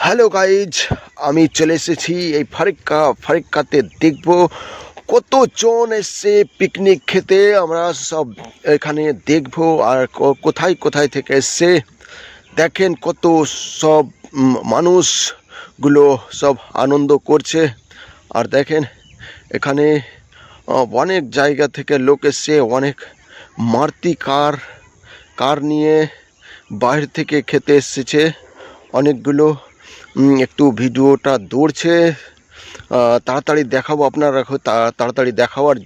Hello guys, আমি চলে এসেছি এই ফারিক্কাতে দেখব কতজন এসছে পিকনিক খেতে। আমরা সব এখানে দেখব আর কোথায় কোথায় থেকে এসছে দেখেন কত সব মানুষগুলো সব আনন্দ করছে। আর দেখেন এখানে অনেক জায়গা থেকে লোক এসছে, অনেক মারুতি কার নিয়ে বাইরে থেকে খেতে এসেছে অনেকগুলো। একটু ভিডিওটা দৌড়ছে, তাড়াতাড়ি দেখাবো, আপনারা তাড়াতাড়ি দেখাবার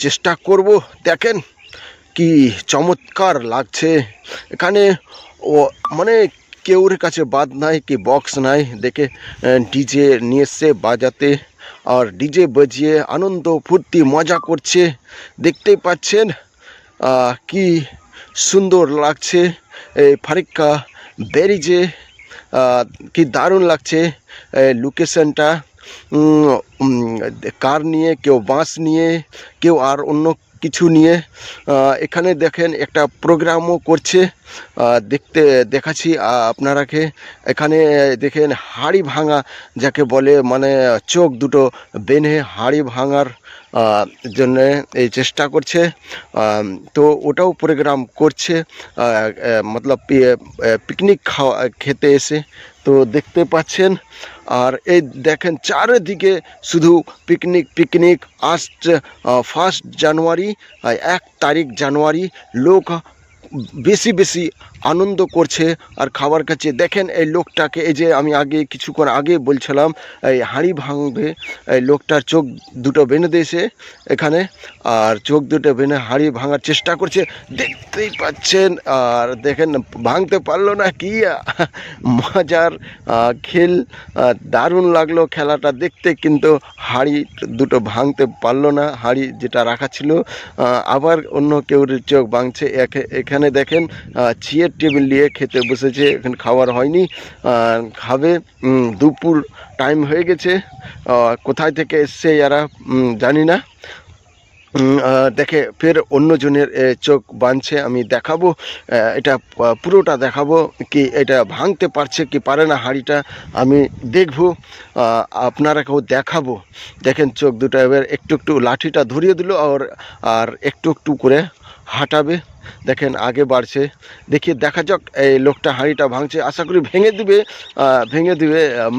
চেষ্টা করব। দেখেন কি চমৎকার লাগছে এখানে। ও মানে কেউর কাছে বাদ নাই কি বক্স নাই, দেখে ডিজে নিয়ে এসছে বাজাতে আর ডিজে বাজিয়ে আনন্দ ফুর্তি মজা করছে। দেখতেই পাচ্ছেন কি সুন্দর লাগছে এই ফারিক্কা ব্যারিজে। কি দারুণ লাগছে লোকেশনটা। কার নিয়ে, কেউ বাস নিয়ে, কেউ আর অন্য কিছু নিয়ে এখানে দেখেন একটা প্রোগ্রামও করছে। দেখাচ্ছি আপনারাকে। এখানে দেখেন হাড়ি ভাঙা যাকে বলে, মানে চোখ দুটো বেঁধে হাড়ি ভাঙার জন্যে এই চেষ্টা করছে। তো ওটাও প্রোগ্রাম করছে, মতলব পিকনিক খেতে এসে। তো দেখতে পাচ্ছেন। আর এই দেখেন চারিদিকে শুধু পিকনিক পিকনিক। আসছে 1 জানুয়ারি, 1 তারিখ জানুয়ারি, লোক বেশি বেশি আনন্দ করছে আর খাবার খাচ্ছে। দেখেন এই লোকটাকে, এই যে আমি কিছুক্ষণ আগে বলছিলাম এই হাঁড়ি ভাঙবে, এই লোকটার চোখ দুটো বেঁধে দিয়েছে এখানে, আর চোখ দুটো বেঁধে হাঁড়ি ভাঙার চেষ্টা করছে, দেখতেই পাচ্ছেন। আর দেখেন ভাঙতে পারলো না, কি মজার খেল। দারুণ লাগলো খেলাটা দেখতে, কিন্তু হাঁড়ি দুটো ভাঙতে পারলো না। হাঁড়ি যেটা রাখা ছিল আবার অন্য কেউর চোখ ভাঙছে। এখানে দেখেন চেয়ার টেবিল নিয়ে খেতে বসেছে, এখানে খাবার হয়নি, খাবে। দুপুর টাইম হয়ে গেছে। কোথায় থেকে এসছে এরা জানি না। দেখে ফের অন্যজনের চোখ বাঁধছে। আমি দেখাবো, এটা পুরোটা দেখাবো কি এটা ভাঙতে পারছে কি পারে না হাঁড়িটা, আমি দেখব, আপনারাকেও দেখাবো। দেখেন চোখ দুটো এবার একটু একটু লাঠিটা ধরিয়ে দিল, আর একটু একটু করে হাঁটাবে। দেখেন আগে বাড়ছে, দেখিয়ে দেখা যাক। এই লোকটা হাঁড়িটা ভাঙছে, আশা করি ভেঙে দিবে,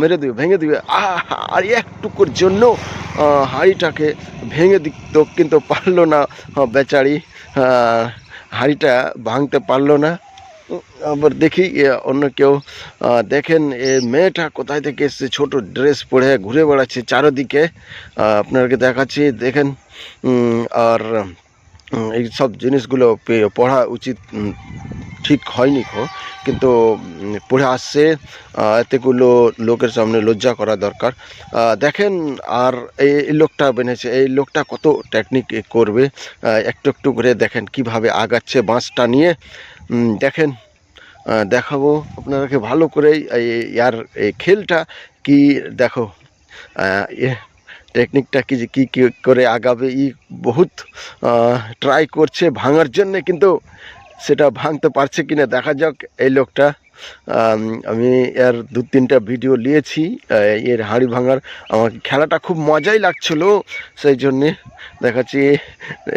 মেরে দিবে, ভেঙে দিবে। আর একটুকুর জন্য হাঁড়িটাকে ভেঙে দিত, কিন্তু পারলো না বেচারি, হাঁড়িটা ভাঙতে পারলো না। আবার দেখি অন্য কেউ। দেখেন এ মেয়েটা কোথায় থেকে এসছে, ছোট ড্রেস পরে ঘুরে বেড়াচ্ছে চারদিকে। আপনাকে দেখাচ্ছি, দেখেন। আর এই সব জিনিসগুলো পড়া উচিত ঠিক হয়নি কিন্তু পড়ে আসছে। এতগুলো লোকের সামনে লজ্জা করা দরকার। দেখেন আর এই লোকটা বেনেছে, এই লোকটা কত টেকনিক করবে। একটু একটু করে দেখেন কিভাবে আগাচ্ছে বাঁশটা নিয়ে। দেখেন দেখাবো আপনাদেরকে ভালো করেই ইয়ার এই খেলটা কি। দেখো টেকনিকটা কি করে আগাবে, বহুত ট্রাই করছে ভাঙার জন্যে, কিন্তু সেটা ভাঙতে পারছে কিনা দেখা যাক। এই লোকটা আমি এর 2-3টা ভিডিও নিয়েছি এর হাঁড়ি ভাঙার। আমার খেলাটা খুব মজাই লাগছিল, সেই জন্যে দেখাচ্ছি।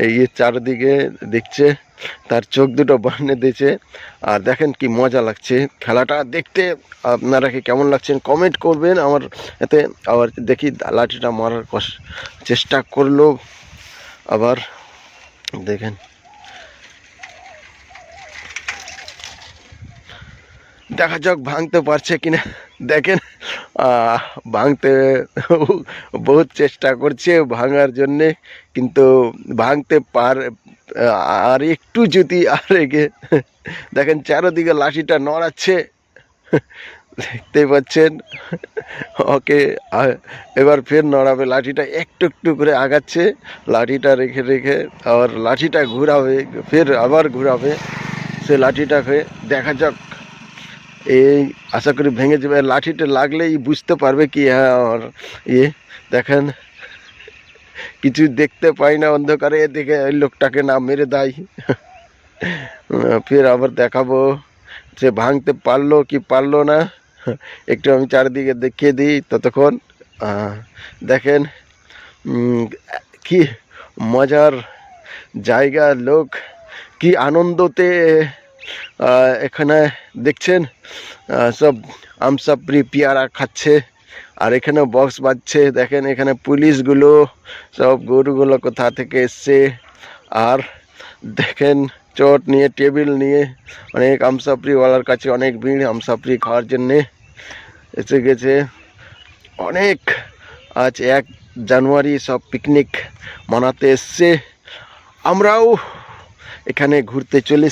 এই চারিদিকে দেখছে, তার চোখ দুটো বানিয়ে দিয়েছে। আর দেখেন কি মজা লাগছে খেলাটা দেখতে। আপনারা কি কেমন লাগছেন কমেন্ট করবেন আমার এতে। আবার দেখি লাঠিটা মারার চেষ্টা করলো আবার। দেখেন দেখা যাক ভাঙতে পারছে কিনা। দেখেন ভাঙতে বহুত চেষ্টা করছে ভাঙার জন্যে, কিন্তু ভাঙতে আর একটু যদি আর এগে। দেখেন চারদিকে লাঠিটা নড়াচ্ছে, দেখতেই পাচ্ছেন। ওকে এবার ফের নড়াবে, লাঠিটা একটু একটু করে আগাচ্ছে, লাঠিটা রেখে রেখে আবার লাঠিটা ঘুরাবে, ফের আবার ঘুরাবে সে লাঠিটাকে। দেখা যাক, এই আশা করি ভেঙে যাবে। লাঠিটা লাগলেই বুঝতে পারবে কি হ্যাঁ আমার দেখেন কিছু দেখতে পাই না অন্ধকারে, এদিকে ওই লোকটাকে না মেরে দেয়। ফের আবার দেখাবো সে ভাঙতে পারলো কি পারলো না। একটু আমি চারিদিকে দেখিয়ে দিই ততক্ষণ। দেখেন কি মজার জায়গা, লোক কি আনন্দতে এখানে দেখছেন সব আমসাপরি পেয়ারা খাচ্ছে, আর এখানে বক্স বাজছে। দেখেন এখানে পুলিশগুলো সব গরুগুলো কোথা থেকে এসছে, আর দেখেন চট নিয়ে টেবিল নিয়ে অনেক আমসাপরিওয়ালার কাছে অনেক ভিড় আমসাপরি খাওয়ার জন্যে এসে গেছে অনেক। আজ 1 জানুয়ারি সব পিকনিক মানাতে এসছে, আমরাও এখানে ঘুরতে চলে